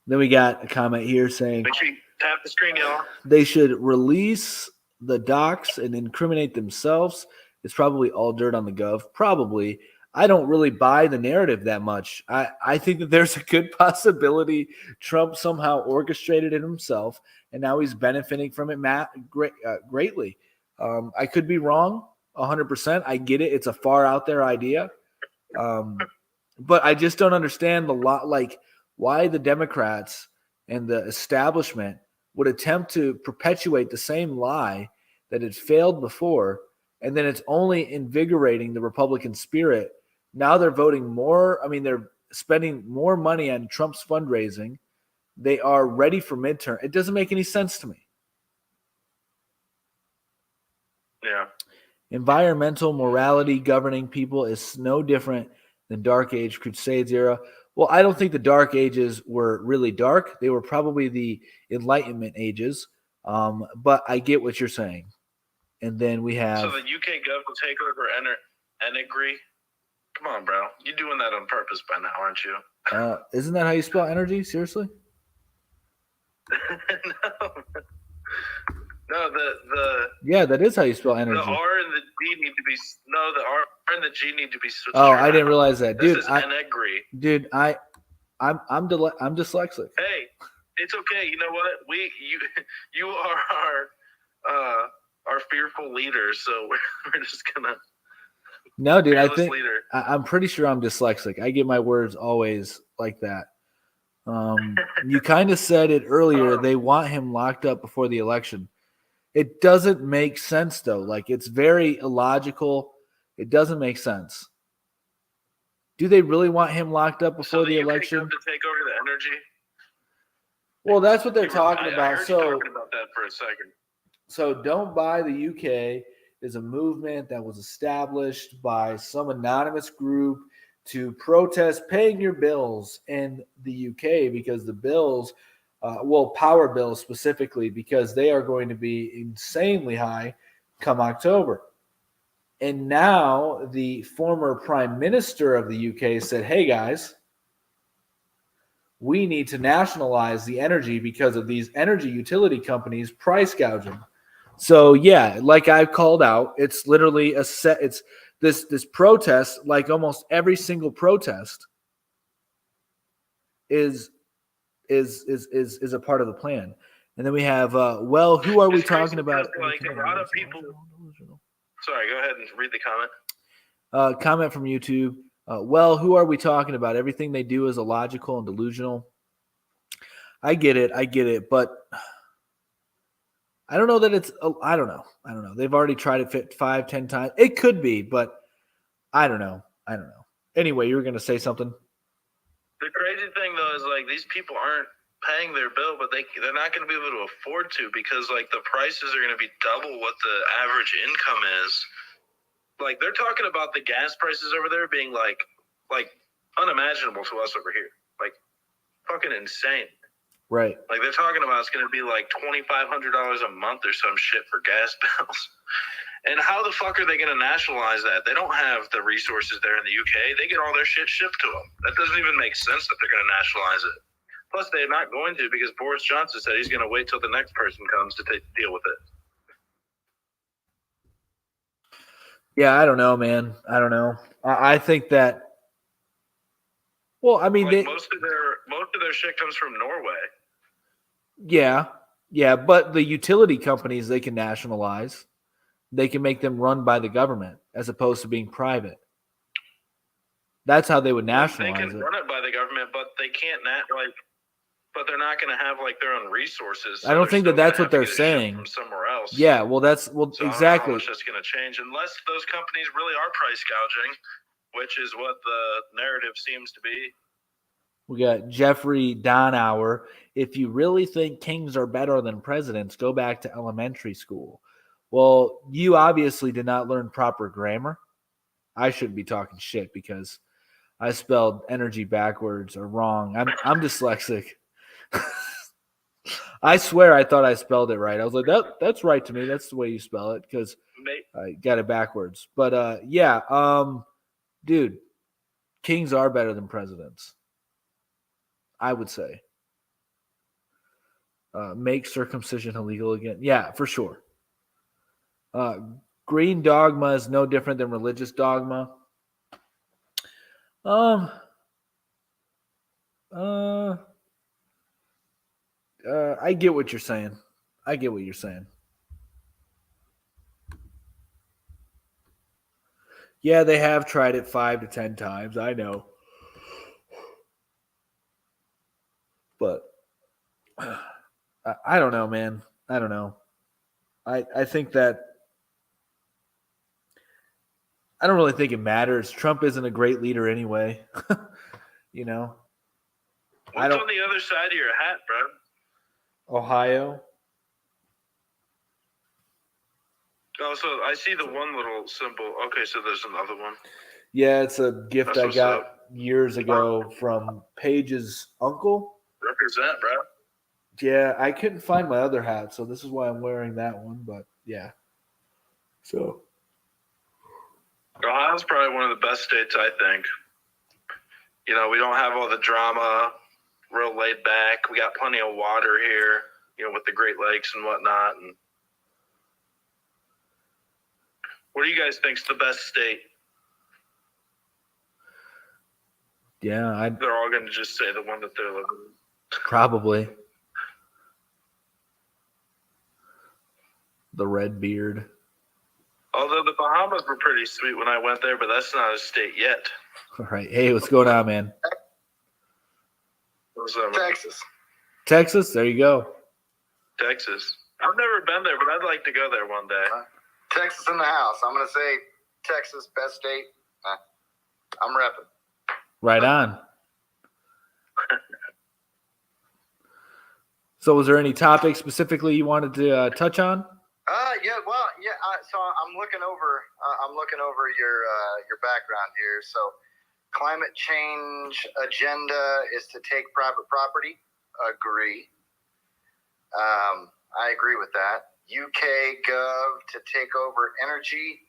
Then we got a comment here saying Make sure you tap the screen, y'all. they should release the docs and incriminate themselves. It's probably all dirt on the gov. Probably. I don't really buy the narrative that much. I think that there's a good possibility Trump somehow orchestrated it himself, and now he's benefiting from it greatly. I could be wrong 100%. I get it. It's a far out there idea. But I just don't understand why the Democrats and the establishment would attempt to perpetuate the same lie that had failed before, and then it's only invigorating the Republican spirit. Now they're voting more. I mean, they're spending more money on Trump's fundraising. They are ready for midterm. It doesn't make any sense to me. Yeah. Environmental morality governing people is no different than Dark Age Crusades era. Well, I don't think the Dark Ages were really dark. They were probably the Enlightenment ages. But I get what you're saying. And then we have... So the UK gov will take over Energy. Come on, bro. You're doing that on purpose by now, aren't you? Isn't that how you spell energy? Seriously? No, Yeah, that is how you spell energy. The R and the D need to be the R and the G need to be switched. Oh, I didn't realize that, dude. This is Energy. Dude, I'm dyslexic. Hey, it's okay. You know what? You are our fearful leader, so we're just gonna. No, dude, I fearless think leader. I'm pretty sure I'm dyslexic. I get my words always like that. You kind of said it earlier. They want him locked up before the election. It doesn't make sense, though. It's very illogical. It doesn't make sense. Do they really want him locked up before the election? To take over the energy. Well, that's what they're talking I about. heard you talking about that for a second. So Don't Buy the UK is a movement that was established by some anonymous group to protest paying your bills in the UK because the bills, power bills specifically, because they are going to be insanely high come October. And now the former prime minister of the UK said, hey guys, we need to nationalize the energy because of these energy utility companies price gouging. So yeah, like I called out, it's literally it's this protest, like almost every single protest is a part of the plan. And then we have who are we talking about? A lot of people. Sorry, go ahead and read the comment. Comment from YouTube. Who are we talking about? Everything they do is illogical and delusional. I get it, but I don't know that it's. I don't know. They've already tried it 5-10 times. It could be, but I don't know. Anyway, you were going to say something. The crazy thing though is these people aren't paying their bill, but they're not going to be able to afford to because the prices are going to be double what the average income is. They're talking about the gas prices over there being unimaginable to us over here. Fucking insane. Right. They're talking about it's going to be $2,500 a month or some shit for gas bills. And how the fuck are they going to nationalize that? They don't have the resources there in the UK. They get all their shit shipped to them. That doesn't even make sense that they're going to nationalize it. Plus, they're not going to because Boris Johnson said he's going to wait till the next person comes to deal with it. Yeah, I don't know, man. I don't know. I think that. Well, I mean, most of their shit comes from Norway. Yeah, Yeah, but the utility companies, they can nationalize. They can make them run by the government as opposed to being private. That's how they would They nationalize can it. run it by the government, but they can't but they're not going to have like their own resources. I don't think they're that's still what gonna they're have to get it shipped saying. from somewhere else. Yeah, well, so I don't know how exactly. much that's going to change unless those companies really are price gouging, which is what the narrative seems to be. We got Jeffrey Donauer. If you really think kings are better than presidents, go back to elementary school. Well, you obviously did not learn proper grammar. I shouldn't be talking shit because I spelled energy backwards or wrong. I'm dyslexic. I swear I thought I spelled it right. I was like, that's right to me. That's the way you spell it because I got it backwards. But dude, kings are better than presidents. I would say. Make circumcision illegal again. Yeah, for sure. Green dogma is no different than religious dogma. I get what you're saying. Yeah, they have tried it 5 to 10 times. I know. But I don't know, man. I don't know. I think that I don't really think it matters. Trump isn't a great leader anyway. You know. What's on the other side of your hat, bro? Ohio. Oh, so I see the one little symbol. Okay, so there's another one. Yeah, it's a gift I got up. years ago from Paige's uncle. Represent, bro. Yeah, I couldn't find my other hat, so this is why I'm wearing that one. But yeah. So Ohio's probably one of the best states, I think. You know, we don't have all the drama, real laid back. We got plenty of water here, you know, with the Great Lakes and whatnot. And what do you guys think's the best state? yeah, They're all going to just say the one that they're living in. probably the red beard. Although the Bahamas were pretty sweet when I went there, but that's not a state yet. All right. Hey, what's going on, man? Texas. Texas? There you go. Texas. I've never been there, but I'd like to go there one day. Texas in the house. I'm going to say Texas, best state. I'm repping. Right on. So was there any topic specifically you wanted to touch on? So I'm looking over your background here. So climate change agenda is to take private property. Agree. I agree with that. UK Gov to take over energy.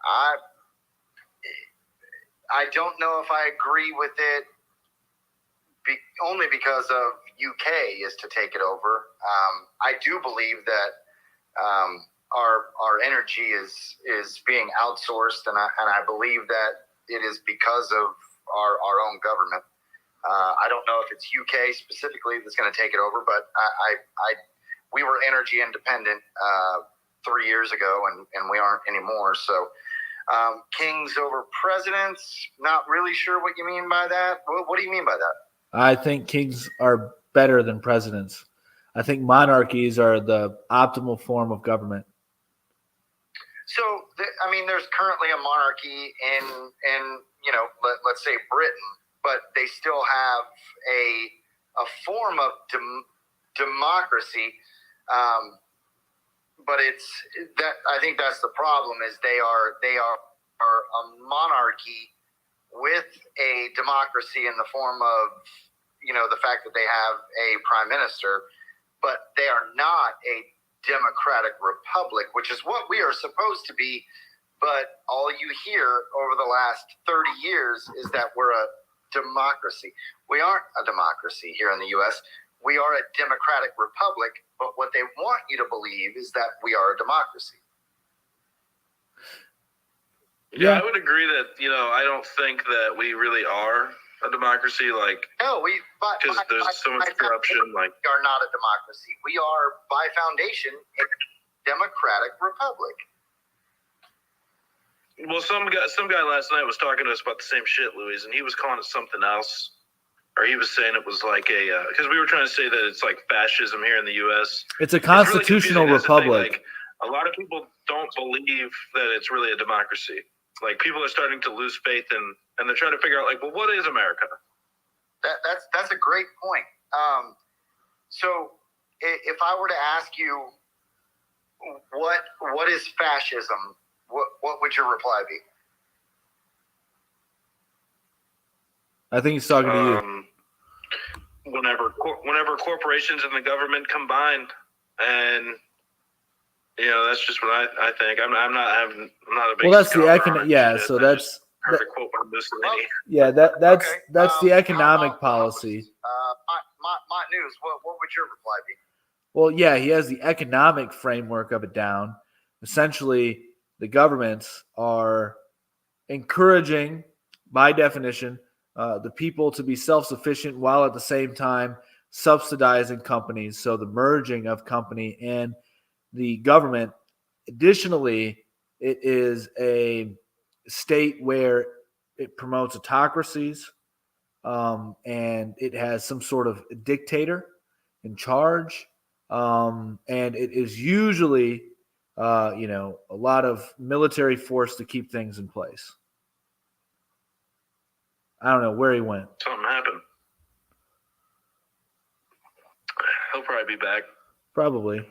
I don't know if I agree with it. Only because of UK is to take it over. I do believe that our energy is being outsourced, and I believe that it is because of our own government. I don't know if it's UK specifically that's going to take it over, but we were energy independent 3 years ago, and we aren't anymore. So kings over presidents, not really sure what you mean by that. What do you mean by that? I think kings are better than presidents. I think monarchies are the optimal form of government. So, there's currently a monarchy in let's say Britain, but they still have a form of democracy. But I think that's the problem is they are a monarchy with a democracy in the form of, the fact that they have a prime minister, but they are not a democratic republic, which is what we are supposed to be. But all you hear over the last 30 years is that we're a democracy. We aren't a democracy here in the U.S. We are a democratic republic, but what they want you to believe is that we are a democracy. Yeah, I would agree that, I don't think that we really are. a democracy? Like, No, because there's so much corruption. Like, we are not a democracy. We are, by foundation, a democratic republic. well, some guy last night was talking to us about the same shit, Louis, and he was calling it something else, or he was saying it was like a because we were trying to say that it's like fascism here in the U.S. It's a It's really constitutional confusing. That's the thing, republic. like, a lot of people don't believe that it's really a democracy. Like, people are starting to lose faith and they're trying to figure out, like, well, what is America? That's a great point. So if I were to ask you what is fascism, what would your reply be? I think he's talking to you. Whenever corporations and the government combine, and that's just what I think. I'm not a big. Well, that's the scholar on economic. it. Yeah, so that's perfect quote by Mussolini. yeah. That's Okay. the economic policy. My news. What would your reply be? Well, yeah, he has the economic framework of it down. Essentially, the governments are encouraging, by definition, the people to be self-sufficient while at the same time subsidizing companies. So the merging of company and the government. Additionally, it is a state where it promotes autocracies, and it has some sort of dictator in charge, and it is usually, a lot of military force to keep things in place. I don't know where he went. Something happened. He'll probably be back. Probably.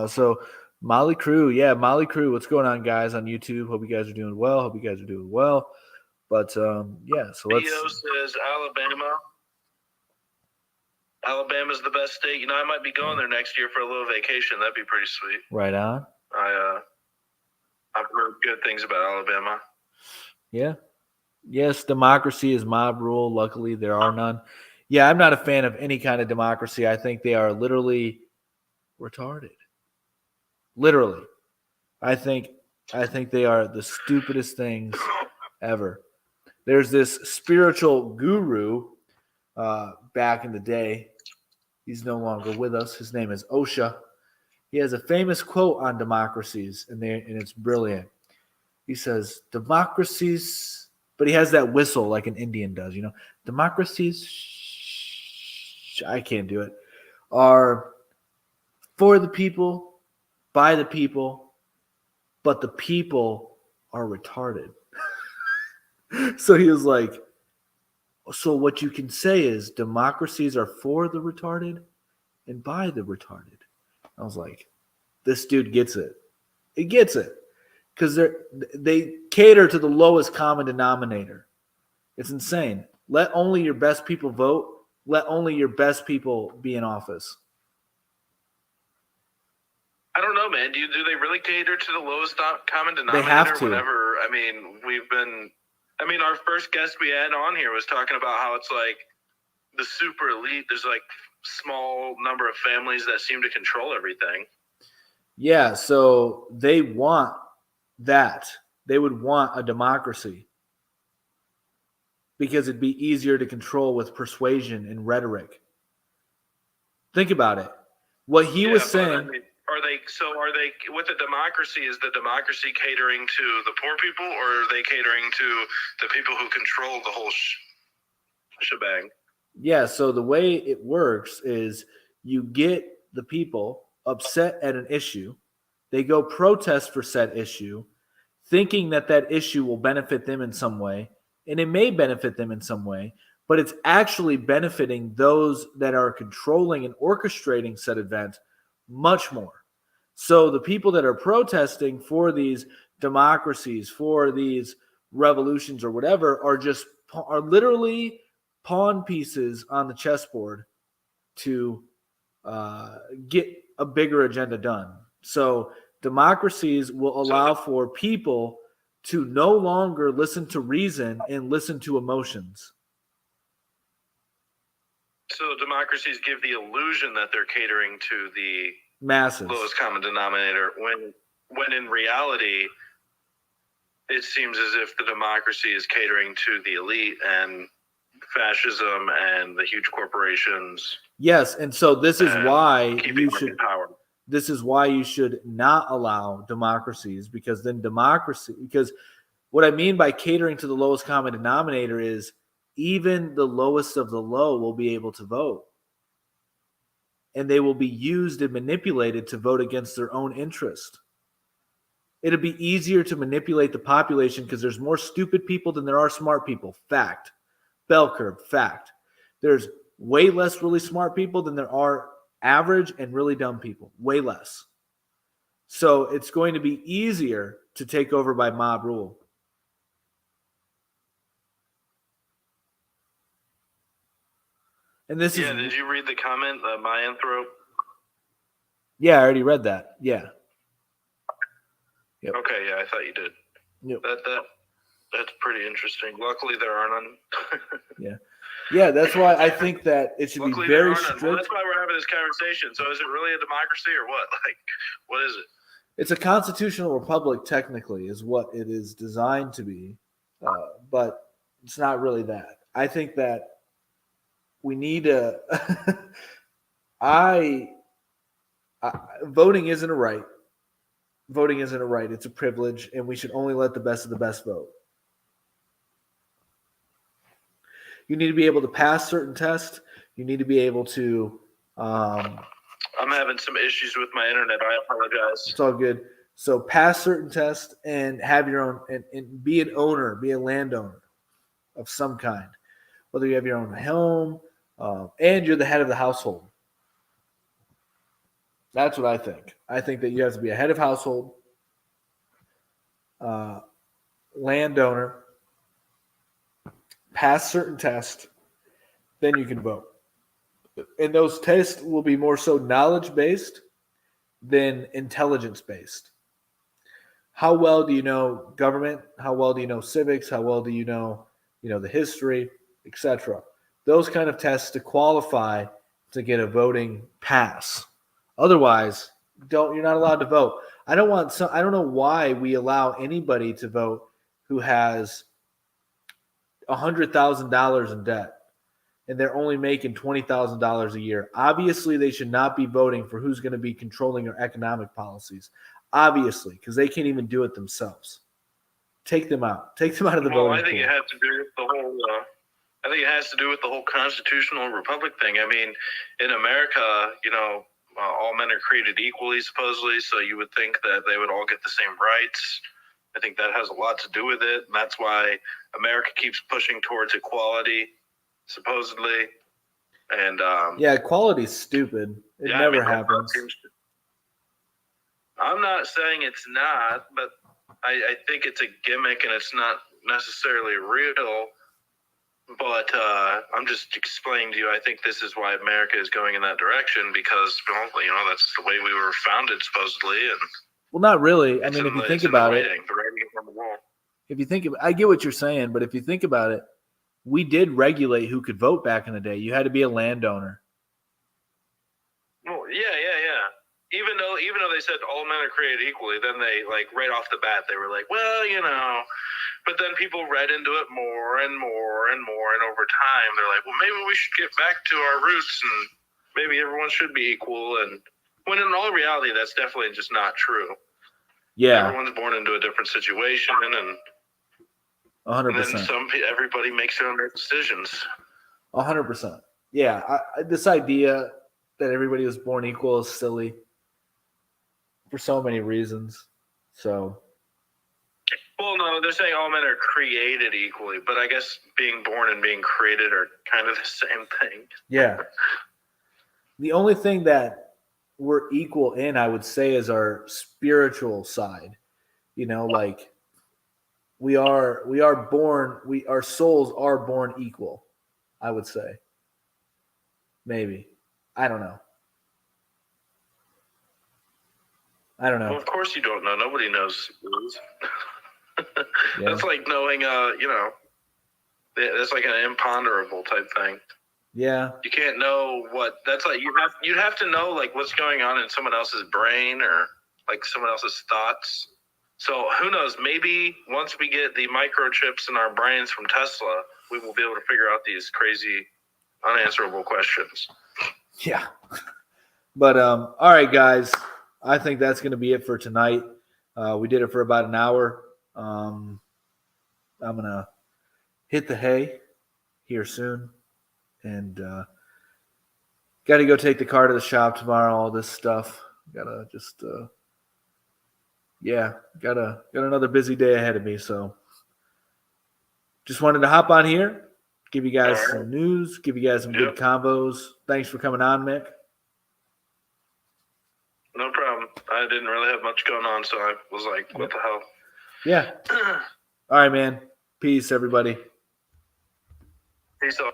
So Molly Crew, what's going on, guys, on YouTube? Hope you guys are doing well. But so let's. Theo says Alabama. Alabama's the best state. I might be going there next year for a little vacation. That'd be pretty sweet. Right on. I've heard good things about Alabama. Yeah. Yes, democracy is mob rule. Luckily, there are none. Yeah, I'm not a fan of any kind of democracy. I think they are literally retarded. Literally. I think they are the stupidest things ever. There's this spiritual guru back in the day. He's no longer with us. His name is Osha. He has a famous quote on democracies, and it's brilliant. He says, democracies, but he has that whistle like an Indian does, democracies, I can't do it, are for the people, by the people, but the people are retarded. So he was like, so what you can say is democracies are for the retarded and by the retarded. I was like, this dude gets it. He gets it. Because they cater to the lowest common denominator. It's insane. Let only your best people vote. Let only your best people be in office. I don't know, man. Do they really cater to the lowest common denominator? They have to. Whenever, our first guest we had on here was talking about how it's like the super elite. There's like small number of families that seem to control everything. Yeah, so they want that. They would want a democracy because it'd be easier to control with persuasion and rhetoric. Think about it. What he was saying. Are they with the democracy? Is the democracy catering to the poor people, or are they catering to the people who control the whole shebang? Yeah, so the way it works is you get the people upset at an issue. They go protest for said issue, thinking that issue will benefit them in some way, and it may benefit them in some way, but it's actually benefiting those that are controlling and orchestrating said event much more. So the people that are protesting for these democracies, for these revolutions or whatever, are literally pawn pieces on the chessboard to get a bigger agenda done. So democracies will allow for people to no longer listen to reason and listen to emotions. So democracies give the illusion that they're catering to the masses, lowest common denominator, when in reality it seems as if the democracy is catering to the elite and fascism and the huge corporations. Yes, and so this is why keeping you them should. in power. This is why you should not allow democracies, because what I mean by catering to the lowest common denominator is even the lowest of the low will be able to vote. And they will be used and manipulated to vote against their own interest. It'll be easier to manipulate the population because there's more stupid people than there are smart people. Fact. Bell curve. Fact. There's way less really smart people than there are average and really dumb people. Way less. So it's going to be easier to take over by mob rule. And this is. Did you read the comment, Mianthrope? Yeah, I already read that. Yeah. Yep. Okay, yeah, I thought you did. Yep. That's pretty interesting. Luckily, there are none. Yeah, that's why I think that it should Luckily, be very there are none. strict. Well, that's why we're having this conversation. So, is it really a democracy or what? Like, what is it? It's a constitutional republic, technically, is what it is designed to be, but it's not really that. I think that we need to. Voting isn't a right. Voting isn't a right. It's a privilege, and we should only let the best of the best vote. You need to be able to pass certain tests. You need to be able to. I'm having some issues with my internet. I apologize. It's all good. So pass certain tests and have your own, and be an owner, be a landowner of some kind. Whether you have your own home and you're the head of the household. That's what I think. I think that you have to be a head of household, landowner, pass certain tests, then you can vote. And those tests will be more so knowledge-based than intelligence-based. How well do you know government? How well do you know civics? How well do you know the history, etc.? Those kind of tests to qualify to get a voting pass. Otherwise, you're not allowed to vote. I don't know why we allow anybody to vote who has $100,000 in debt and they're only making $20,000 a year. Obviously, they should not be voting for who's going to be controlling our economic policies. Obviously, because they can't even do it themselves. Take them out. Take them out of the voting I think pool. it has to do with the whole. I think it has to do with the whole constitutional republic thing. I mean, in America, all men are created equally, supposedly. So you would think that they would all get the same rights. I think that has a lot to do with it, and that's why America keeps pushing towards equality, supposedly. And equality's stupid. It never happens. I'm not saying it's not, but I think it's a gimmick and it's not necessarily real. But I'm just explaining to you, I think this is why America is going in that direction because, that's the way we were founded, supposedly. And well, not really. I mean, if you think about it, the writing is on the wall. If you think I get what you're saying, but if you think about it, we did regulate who could vote back in the day. You had to be a landowner. Well, yeah. Even though they said all men are created equally, then they right off the bat they were like, well, but then people read into it more and more and more, and over time they're like, well, maybe we should get back to our roots and maybe everyone should be equal. And when in all reality, that's definitely just not true. Yeah, everyone's born into a different situation, and 100%. And then everybody makes their own decisions. 100%. Yeah, this idea that everybody was born equal is silly for so many reasons. So, well, no, they're saying all men are created equally, but I guess being born and being created are kind of the same thing. Yeah. The only thing that we're equal in, I would say, is our spiritual side. We are born, our souls are born equal, I would say. Maybe. I don't know. Well, of course you don't know. Nobody knows. Yeah. That's like knowing, that's like an imponderable type thing. Yeah. You can't know that's like, you'd have to know like what's going on in someone else's brain or like someone else's thoughts. So who knows? Maybe once we get the microchips in our brains from Tesla, we will be able to figure out these crazy, unanswerable questions. Yeah. But all right, guys. I think that's going to be it for tonight. We did it for about an hour. I'm going to hit the hay here soon. And got to go take the car to the shop tomorrow, all this stuff. Got to just, got another busy day ahead of me. So just wanted to hop on here, give you guys some news, give you guys some good combos. Thanks for coming on, Mick. No problem. I didn't really have much going on, so I was like, what the hell? Yeah. All right, man. Peace, everybody. Peace out.